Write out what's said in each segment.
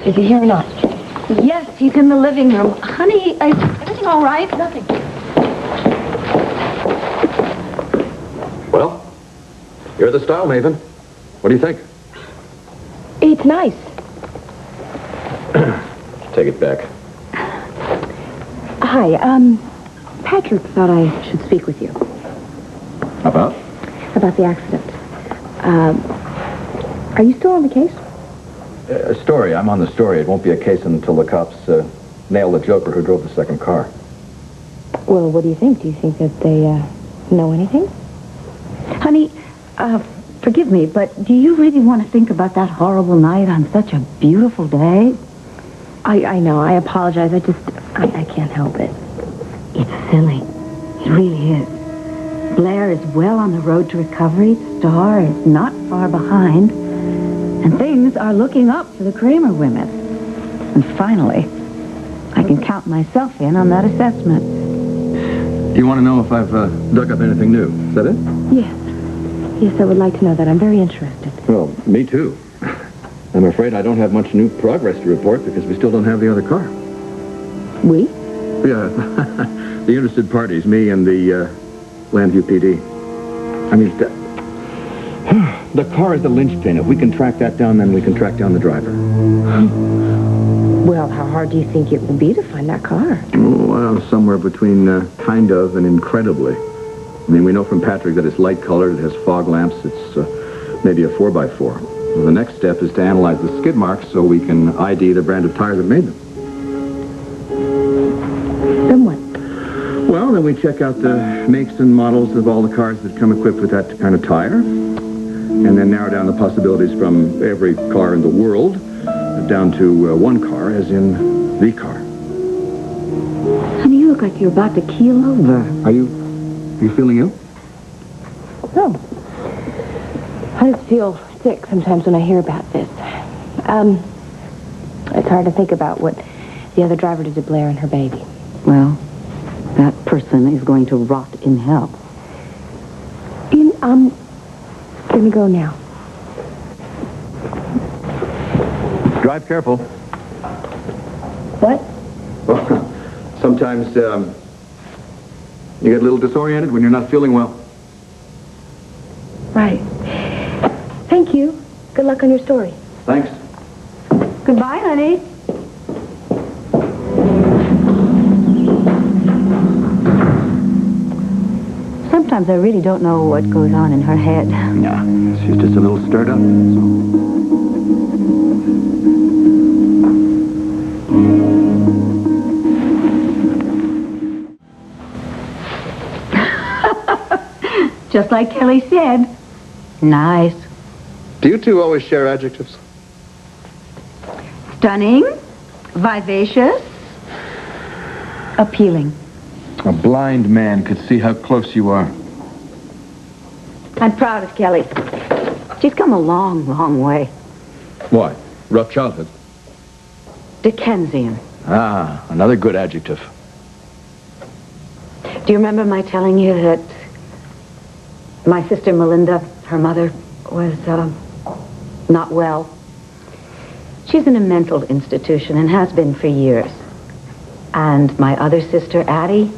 Is he here or not? Yes, he's in the living room. Honey, is everything all right? Nothing. Well, you're the style maven. What do you think? It's nice. Take it back. Hi, Patrick thought I should speak with you. About? About the accident. Are you still on the case? A story. I'm on the story. It won't be a case until the cops nail the joker who drove the second car. Well, what do you think? Do you think that they, know anything? Honey, forgive me, but do you really want to think about that horrible night on such a beautiful day? I know. I apologize. I can't help it. It's silly. It really is. Blair is well on the road to recovery. Starr is not far behind. And things are looking up for the Kramer women. And finally, I can count myself in on that assessment. Do you want to know if I've dug up anything new? Is that it? Yes. Yes, I would like to know that. I'm very interested. Well, me too. I'm afraid I don't have much new progress to report because we still don't have the other car. We? Yeah, the interested parties, me and the Landview PD. I mean, the car is the linchpin. If we can track that down, then we can track down the driver. Well, how hard do you think it will be to find that car? Well, somewhere between kind of and incredibly. I mean, we know from Patrick that it's light-colored, it has fog lamps, it's maybe a 4x4. Well, the next step is to analyze the skid marks so we can ID the brand of tire that made them. Then what? Well, then we check out the makes and models of all the cars that come equipped with that kind of tire, and then narrow down the possibilities from every car in the world down to one car, as in the car. Honey, you look like you're about to keel over. Are you feeling ill? No. I just feel sick sometimes when I hear about this. It's hard to think about what the other driver did to Blair and her baby. Well, that person is going to rot in hell. Let me go now. Drive careful. What? Well, sometimes you get a little disoriented when you're not feeling well. Right. Thank you. Good luck on your story. Thanks. Goodbye, honey. Sometimes I really don't know what goes on in her head. Yeah, she's just a little stirred up. Just like Kelly said. Nice. Do you two always share adjectives? Stunning, vivacious, appealing. A blind man could see how close you are. I'm proud of Kelly. She's come a long, long way. Why? Rough childhood. Dickensian. Ah, another good adjective. Do you remember my telling you that my sister Melinda, her mother, was not well? She's in a mental institution and has been for years. And my other sister, Addie,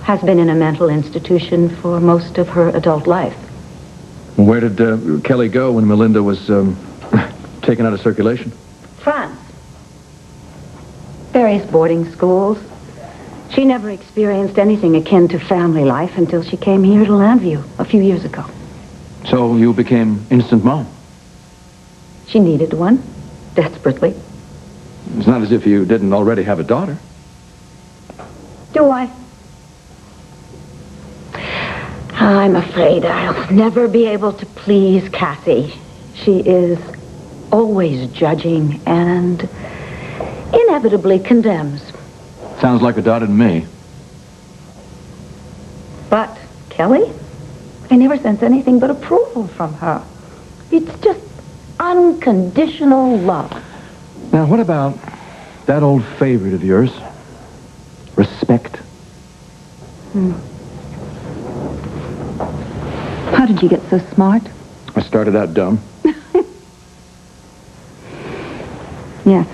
has been in a mental institution for most of her adult life. Where did Kelly go when Melinda was taken out of circulation? France. Various boarding schools. She never experienced anything akin to family life until she came here to Landview a few years ago. So you became instant mom? She needed one, desperately. It's not as if you didn't already have a daughter. Do I? I'm afraid I'll never be able to please Cassie. She is always judging and inevitably condemns. Sounds like a daughter to me. But Kelly, I never sense anything but approval from her. It's just unconditional love. Now, what about that old favorite of yours? Respect. How did you get so smart? I started out dumb. Yes.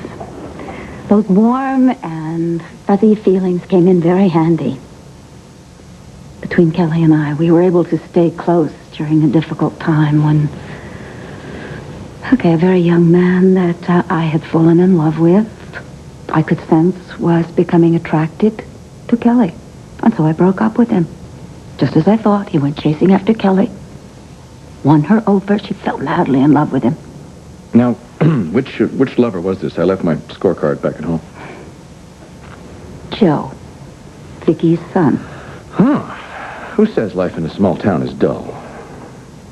Those warm and fuzzy feelings came in very handy. Between Kelly and I, we were able to stay close during a difficult time when, a very young man that I had fallen in love with, I could sense was becoming attracted to Kelly. And so I broke up with him. Just as I thought, he went chasing after Kelly. Won her over. She fell madly in love with him. Now, which lover was this? I left my scorecard back at home. Joe. Viki's son. Huh. Who says life in a small town is dull?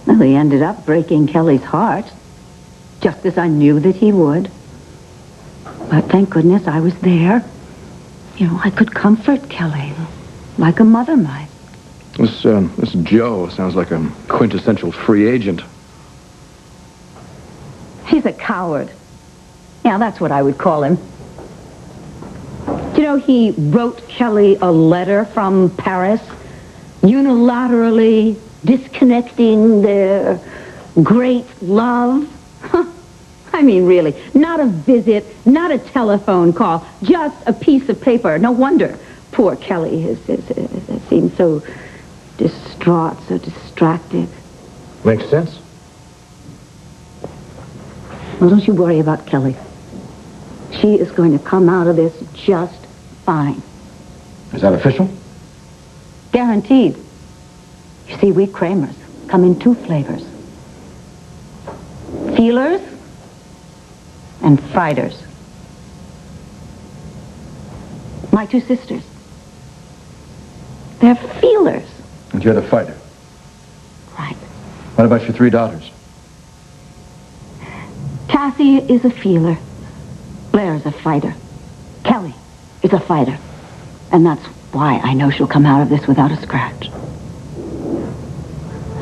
Well, he ended up breaking Kelly's heart. Just as I knew that he would. But thank goodness I was there. I could comfort Kelly like a mother might. This Joe sounds like a quintessential free agent. He's a coward. Yeah, that's what I would call him. He wrote Kelly a letter from Paris, unilaterally disconnecting their great love. I mean, really, not a visit, not a telephone call, just a piece of paper. No wonder poor Kelly has seemed so distraught, so distracted. Makes sense. Well, don't you worry about Kelly. She is going to come out of this just fine. Is that official? Guaranteed. You see, we Kramers come in two flavors. Feelers and fighters. My two sisters. They're feelers. And you're the fighter. Right. What about your 3 daughters? Cassie is a feeler. Blair is a fighter. Kelly is a fighter. And that's why I know she'll come out of this without a scratch.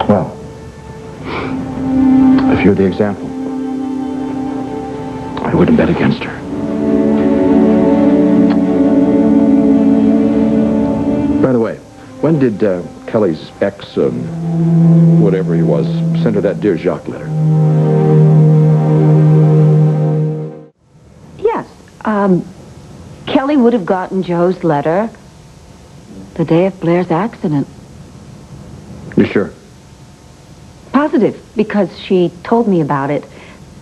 Well, if you're the example, I wouldn't bet against her. By the way, when did Kelly's ex, whatever he was, send her that Dear Jacques letter? Yes. Kelly would have gotten Joe's letter the day of Blair's accident. You sure? Positive, because she told me about it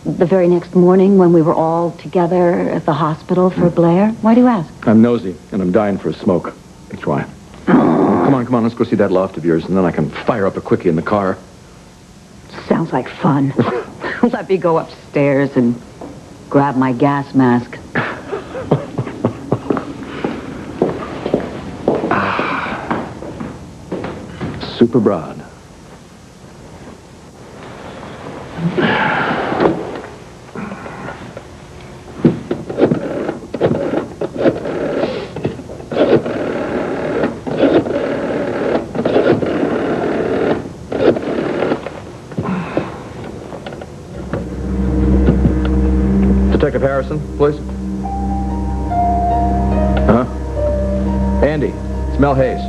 the very next morning when we were all together at the hospital for Blair. Why do you ask? I'm nosy, and I'm dying for a smoke. That's why. Come on, let's go see that loft of yours, and then I can fire up a quickie in the car. Sounds like fun. Let me go upstairs and grab my gas mask. Super broad. Detective Harrison, please. Andy, it's Mel Hayes.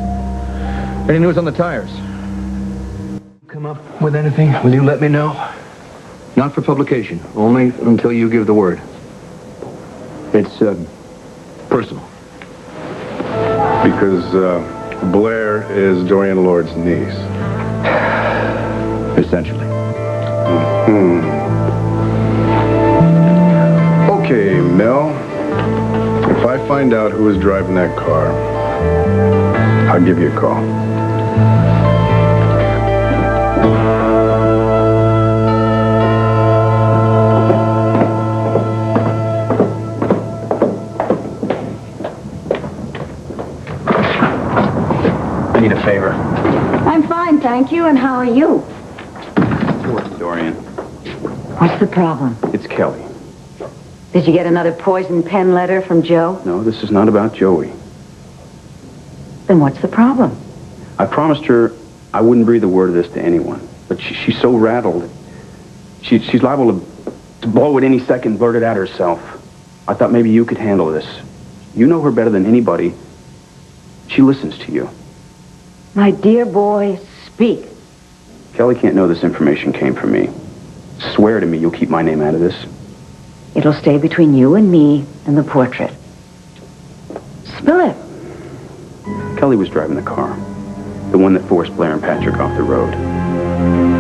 Any news on the tires? Come up with anything? Will you let me know? Not for publication, only until you give the word. It's, personal. Because, Blair is Dorian Lord's niece. Essentially. Okay, Mel. If I find out who was driving that car, I'll give you a call. I need a favor. I'm fine, thank you. And how are you? Dorian. What's the problem? It's Kelly. Did you get another poison pen letter from Joe? No, this is not about Joey. Then what's the problem? I promised her I wouldn't breathe a word of this to anyone. But she's so rattled. She's liable to blow at any second, blurt it out herself. I thought maybe you could handle this. You know her better than anybody. She listens to you. My dear boy, speak. Kelly can't know this information came from me. Swear to me you'll keep my name out of this. It'll stay between you and me and the portrait. Spill it. Kelly was driving the car. The one that forced Blair and Patrick off the road.